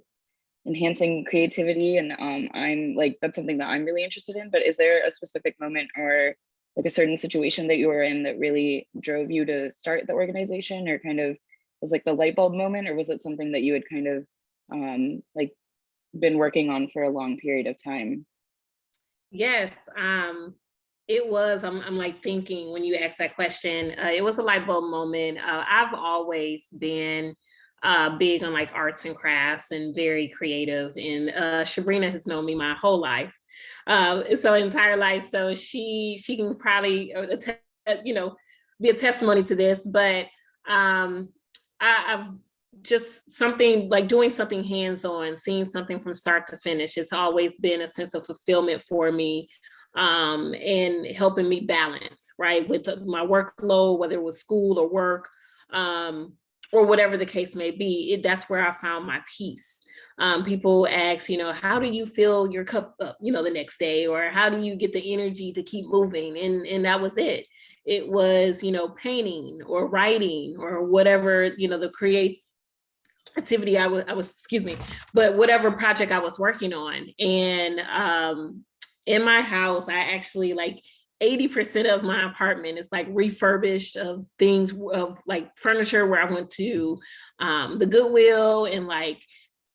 enhancing creativity. And I'm like, that's something that I'm really interested in, but is there a specific moment or like a certain situation that you were in that really drove you to start the organization, or kind of was like the light bulb moment, or was it something that you had kind of like been working on for a long period of time? Yes, it was. I'm like thinking when you asked that question, it was a light bulb moment. I've always been big on like arts and crafts and very creative. And Sabrina has known me my whole life, so entire life. So she can probably be a testimony to this. But I've just something like doing something hands-on, seeing something from start to finish. It's always been a sense of fulfillment for me, and helping me balance, right, with my workload, whether it was school or work, or whatever the case may be. That's where I found my peace. People ask, how do you fill your cup up, the next day, or how do you get the energy to keep moving? And that was it. It was, painting or writing or whatever, the creativity I was, excuse me, but whatever project I was working on. And in my house, I actually like 80% of my apartment is like refurbished of things, of like furniture where I went to the Goodwill and like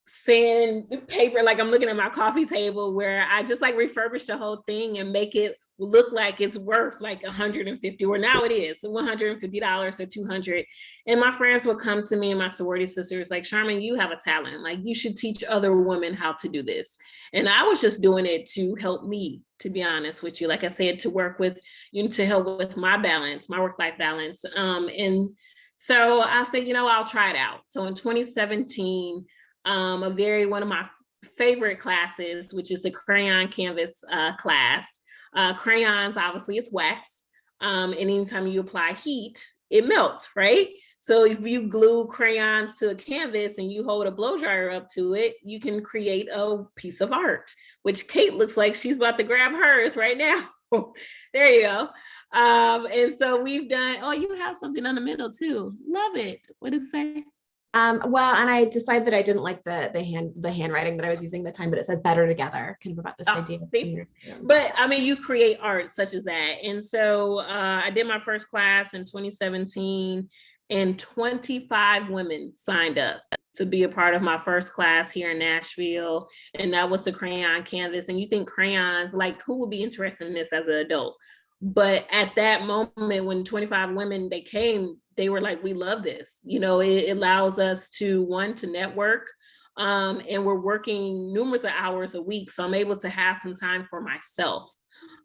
sandpaper. Like I'm looking at my coffee table where I just like refurbished the whole thing and make it look like it's worth like 150, or now it is $150 or $200. And my friends would come to me and my sorority sisters like, Sherman, you have a talent. Like you should teach other women how to do this. And I was just doing it to help me, to be honest with you. Like I said, to work with, to help with my balance, my work-life balance. And so I said, I'll try it out. So in 2017, one of my favorite classes, which is the crayon canvas class. Crayons, obviously it's wax. And anytime you apply heat, it melts, right? So if you glue crayons to a canvas and you hold a blow dryer up to it, you can create a piece of art, which Kate looks like she's about to grab hers right now. There you go. And so we've done, oh, you have something on the middle too. Love it. What does it say? Well, and I decided that I didn't like the handwriting that I was using at the time, but it says better together, kind of about this idea. But I mean, you create art such as that. And so I did my first class in 2017, and 25 women signed up to be a part of my first class here in Nashville. And that was the crayon canvas. And you think crayons, like who would be interested in this as an adult? But at that moment, when 25 women, they came, they were like, we love this. It allows us to network, and we're working numerous of hours a week. So I'm able to have some time for myself.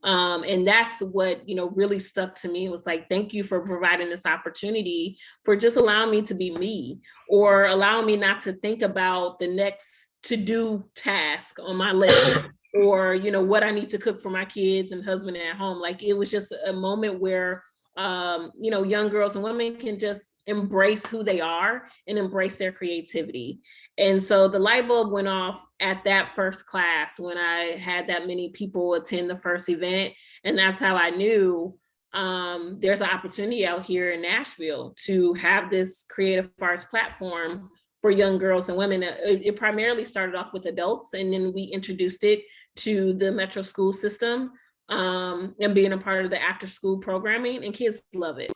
And that's what, really stuck to me. It was like, thank you for providing this opportunity, for just allowing me to be me, or allowing me not to think about the next to-do task on my list, or, what I need to cook for my kids and husband at home. Like, it was just a moment where, young girls and women can just embrace who they are and embrace their creativity. And so the light bulb went off at that first class when I had that many people attend the first event. And that's how I knew there's an opportunity out here in Nashville to have this creative arts platform for young girls and women. It primarily started off with adults, and then we introduced it to the metro school system, and being a part of the after school programming, and kids love it.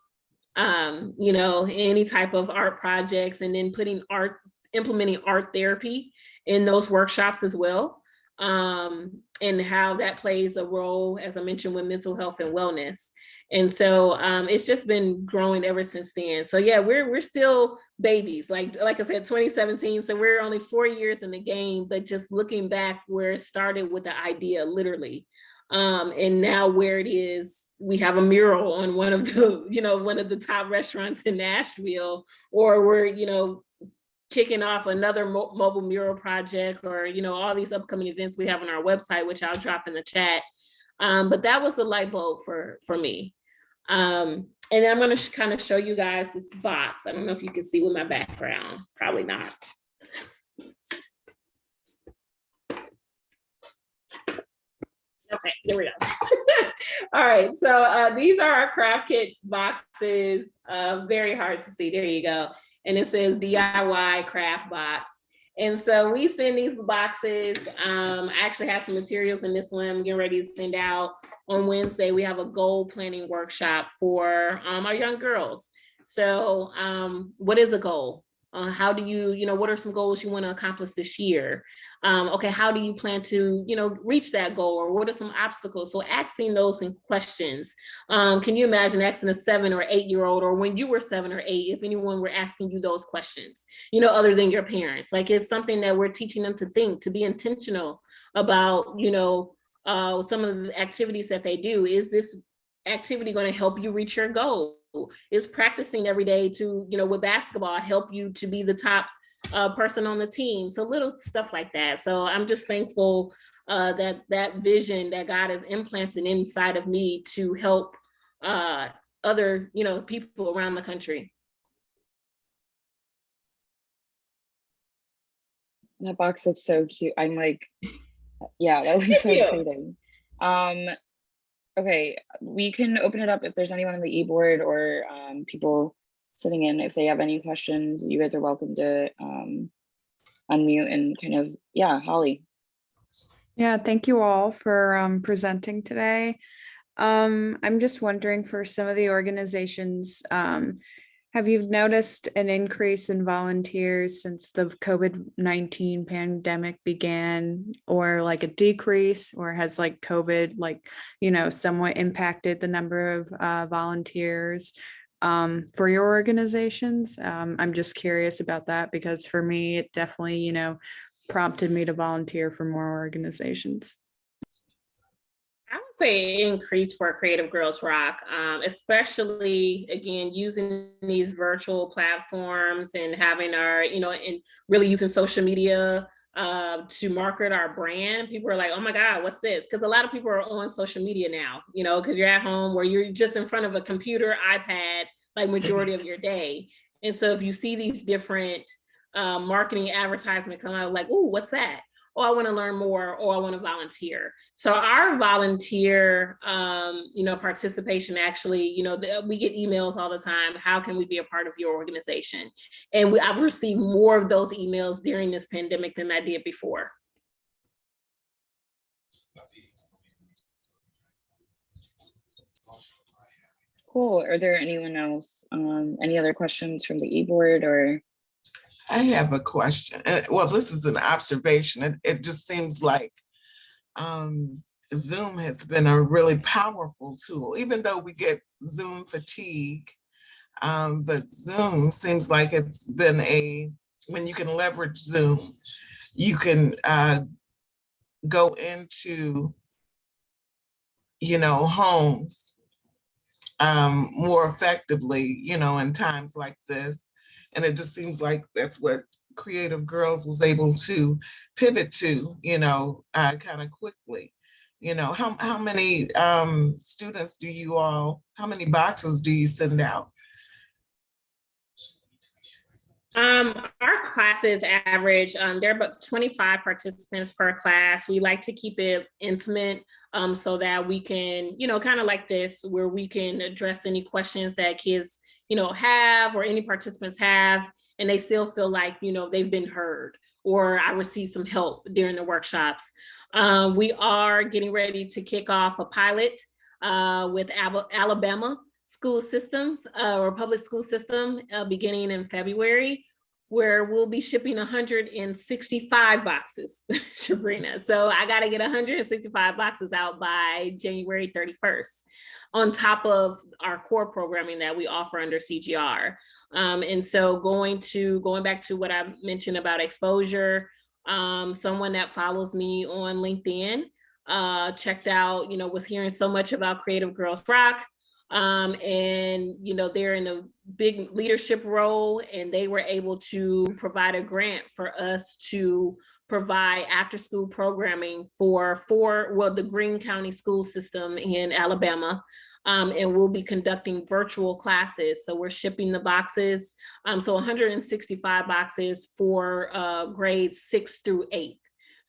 Any type of art projects, and then implementing art therapy in those workshops as well. and how that plays a role, as I mentioned, with mental health and wellness. And so it's just been growing ever since then. So yeah, we're still babies, like I said, 2017. So we're only 4 years in the game, but just looking back where it started with the idea, literally. And now where it is, we have a mural on one of the, one of the top restaurants in Nashville, or we're, kicking off another mobile mural project, or, all these upcoming events we have on our website, which I'll drop in the chat. But that was the light bulb for me. And then I'm going to kind of show you guys this box. I don't know if you can see with my background, probably not. Okay, there we go. All right, so these are our craft kit boxes. Very hard to see, there you go. And it says DIY craft box. And so we send these boxes. I actually have some materials in this one I'm getting ready to send out. On Wednesday, we have a goal planning workshop for our young girls. So what is a goal? How do you, what are some goals you want to accomplish this year? Okay, how do you plan to, reach that goal, or what are some obstacles? So asking those questions. Can you imagine asking a 7 or 8 year old, or when you were 7 or 8, if anyone were asking you those questions, other than your parents? Like, it's something that we're teaching them to think, to be intentional about, some of the activities that they do. Is this activity going to help you reach your goal? Is practicing every day to, with basketball, help you to be the top person on the team? So little stuff like that. So I'm just thankful that vision that God has implanted inside of me to help other, people around the country. That box looks so cute. I'm like, yeah, that looks so exciting. Okay, we can open it up if there's anyone on the e-board or people sitting in. If they have any questions, you guys are welcome to unmute and kind of, yeah, Holly. Yeah, thank you all for presenting today. I'm just wondering, for some of the organizations, have you noticed an increase in volunteers since the COVID-19 pandemic began, or like a decrease, or has like COVID somewhat impacted the number of volunteers for your organizations? I'm just curious about that, because for me, it definitely, prompted me to volunteer for more organizations. I would say increase for Creative Girls Rock, especially, again, using these virtual platforms and having our, and really using social media to market our brand. People are like, oh my God, what's this? Because a lot of people are on social media now, because you're at home, where you're just in front of a computer, iPad, like majority of your day. And so if you see these different marketing advertisement come out, like, ooh, what's that? Oh, I want to learn more, or I want to volunteer. So our volunteer, participation, actually, we get emails all the time. How can we be a part of your organization? And I've received more of those emails during this pandemic than I did before. Cool. Are there anyone else? Any other questions from the e-board, or? I have a question. Well, this is an observation. It just seems like Zoom has been a really powerful tool, even though we get Zoom fatigue. But Zoom seems like it's been when you can leverage Zoom, you can go into, homes more effectively, in times like this. And it just seems like that's what Creative Girls was able to pivot to, kind of quickly. How many students how many boxes do you send out? Our classes average, there are about 25 participants per class. We like to keep it intimate so that we can, kind of like this, where we can address any questions that kids have, or any participants have, and they still feel like, they've been heard, or I received some help during the workshops. We are getting ready to kick off a pilot with Alabama school systems, or public school system, beginning in February, where we'll be shipping 165 boxes, Sabrina. So I got to get 165 boxes out by January 31st, on top of our core programming that we offer under CGR. And so going back to what I mentioned about exposure, someone that follows me on LinkedIn checked out, was hearing so much about Creative Girls Rock. And they're in a big leadership role, and they were able to provide a grant for us to provide after school programming for the Greene County school system in Alabama. And we'll be conducting virtual classes. So we're shipping the boxes. So 165 boxes for grades 6 through 8.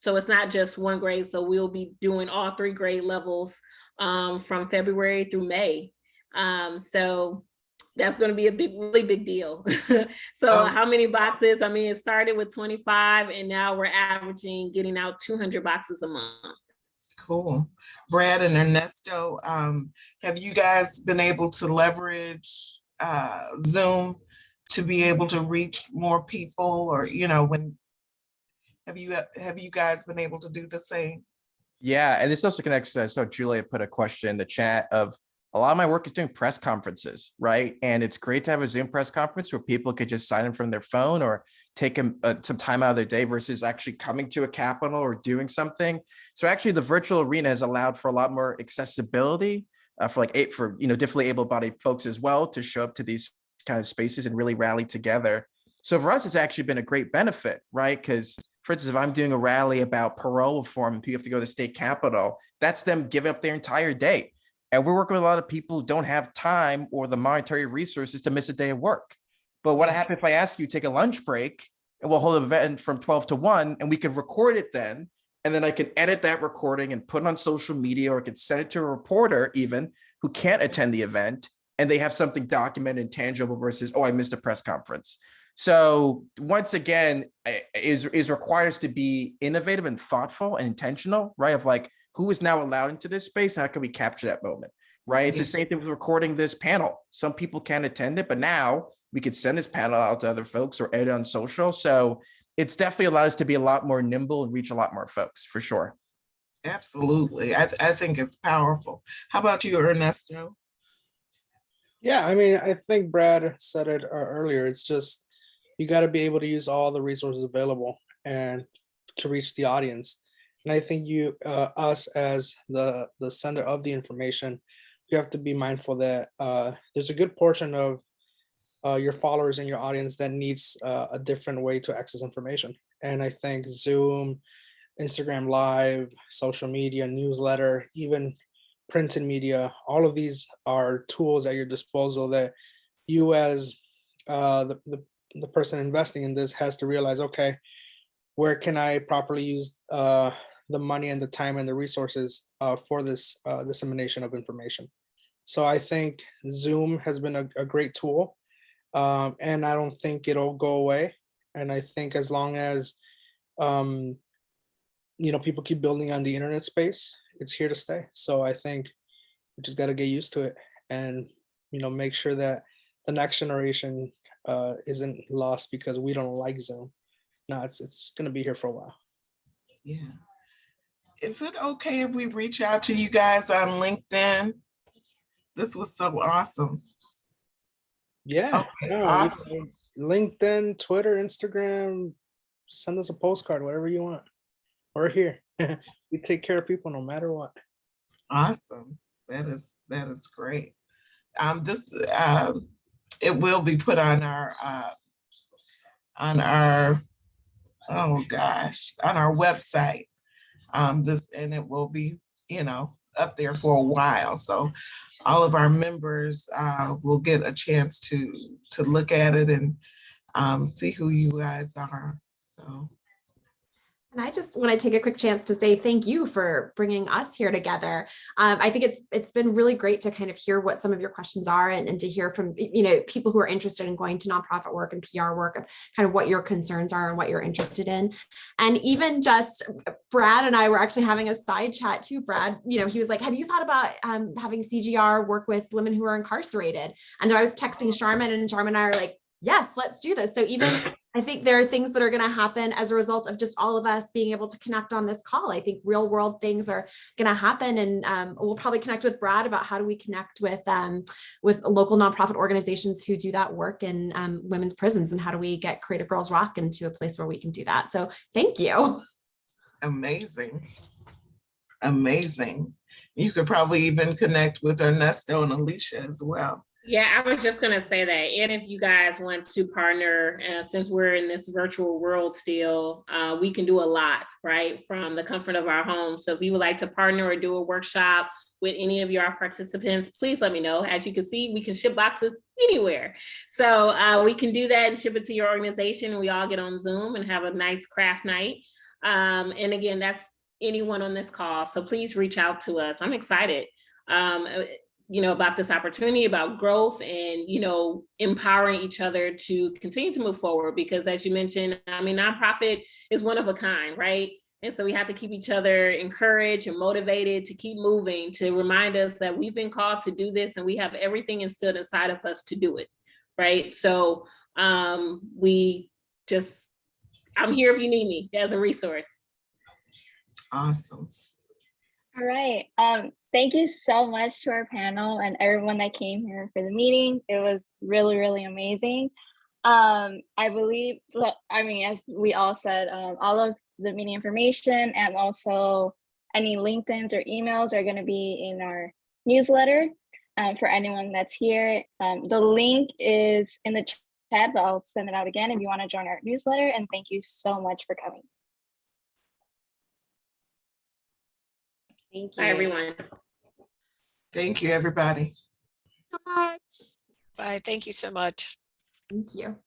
So it's not just one grade. So we'll be doing all 3 grade levels from February through May. So that's going to be a really big deal. So how many boxes? I mean, it started with 25 and now we're averaging getting out 200 boxes a month. Cool. Brad and Ernesto, have you guys been able to leverage Zoom to be able to reach more people, or have you guys been able to do the same? Yeah, and this also connects to, so Julia put a question in the chat of, a lot of my work is doing press conferences, right? And it's great to have a Zoom press conference where people could just sign in from their phone or take some time out of their day versus actually coming to a Capitol or doing something. So actually the virtual arena has allowed for a lot more accessibility for differently able-bodied folks as well to show up to these kind of spaces and really rally together. So for us, it's actually been a great benefit, right? Because for instance, if I'm doing a rally about parole reform and people have to go to the state capitol, that's them giving up their entire day. And we're working with a lot of people who don't have time or the monetary resources to miss a day of work. But what happens if I ask you to take a lunch break and we'll hold an event from 12 to 1 and we can record it then, and then I can edit that recording and put it on social media, or I can send it to a reporter even who can't attend the event, and they have something documented and tangible versus, oh, I missed a press conference. So once again, is required us to be innovative and thoughtful and intentional, right? Of like, who is now allowed into this space? How can we capture that moment, right? It's the same thing with recording this panel. Some people can't attend it, but now we could send this panel out to other folks or edit on social. So it's definitely allowed us to be a lot more nimble and reach a lot more folks, for sure. Absolutely. I think it's powerful. How about you, Ernesto? Yeah, I mean, I think Brad said it earlier. It's just, you got to be able to use all the resources available and to reach the audience. And I think us as the sender of the information, you have to be mindful that there's a good portion of your followers and your audience that needs a different way to access information. And I think Zoom, Instagram Live, social media, newsletter, even printed media, all of these are tools at your disposal that you as the person investing in this has to realize, okay, where can I properly use the money and the time and the resources for this dissemination of information. So I think Zoom has been a great tool, and I don't think it'll go away. And I think as long as people keep building on the internet space, it's here to stay. So I think we just got to get used to it and make sure that the next generation isn't lost because we don't like Zoom. No, it's going to be here for a while. Yeah. Is it okay if we reach out to you guys on LinkedIn? This was so awesome. Yeah. Okay, No, awesome. LinkedIn, Twitter, Instagram, send us a postcard, whatever you want. We're here. We take care of people no matter what. Awesome. That is great. It will be put on our on our website. And it will be up there for a while, so all of our members will get a chance to look at it and see who you guys are. So. And I just want to take a quick chance to say thank you for bringing us here together. I think it's been really great to kind of hear what some of your questions are and to hear from people who are interested in going to nonprofit work and PR work, of kind of what your concerns are and what you're interested in. And even just Brad and I were actually having a side chat too. Brad, he was like, have you thought about having CGR work with women who are incarcerated? And then I was texting Sherman, and Sherman and I are like, yes, let's do this. So even I think there are things that are going to happen as a result of just all of us being able to connect on this call. I think real world things are going to happen, and we'll probably connect with Brad about how do we connect with local nonprofit organizations who do that work in women's prisons, and how do we get Creative Girls Rock into a place where we can do that. So thank you. Amazing. Amazing. You could probably even connect with Ernesto and Alicia as well. Yeah, I was just going to say that. And if you guys want to partner, since we're in this virtual world still, we can do a lot, right? From the comfort of our home. So if you would like to partner or do a workshop with any of your participants, please let me know. As you can see, we can ship boxes anywhere. So we can do that and ship it to your organization. And we all get on Zoom and have a nice craft night. And again, that's anyone on this call. So please reach out to us. I'm excited. About this opportunity, about growth, and, empowering each other to continue to move forward. Because as you mentioned, nonprofit is one of a kind, right? And so we have to keep each other encouraged and motivated to keep moving, to remind us that we've been called to do this and we have everything instilled inside of us to do it, right? So I'm here if you need me as a resource. Awesome. All right. Thank you so much to our panel and everyone that came here for the meeting. It was really, really amazing. I believe, as we all said, all of the meeting information and also any LinkedIn's or emails are going to be in our newsletter for anyone that's here. The link is in the chat, but I'll send it out again if you want to join our newsletter. And thank you so much for coming. Thank you. Bye, everyone. Thank you, everybody. Bye. Thank you so much. Thank you.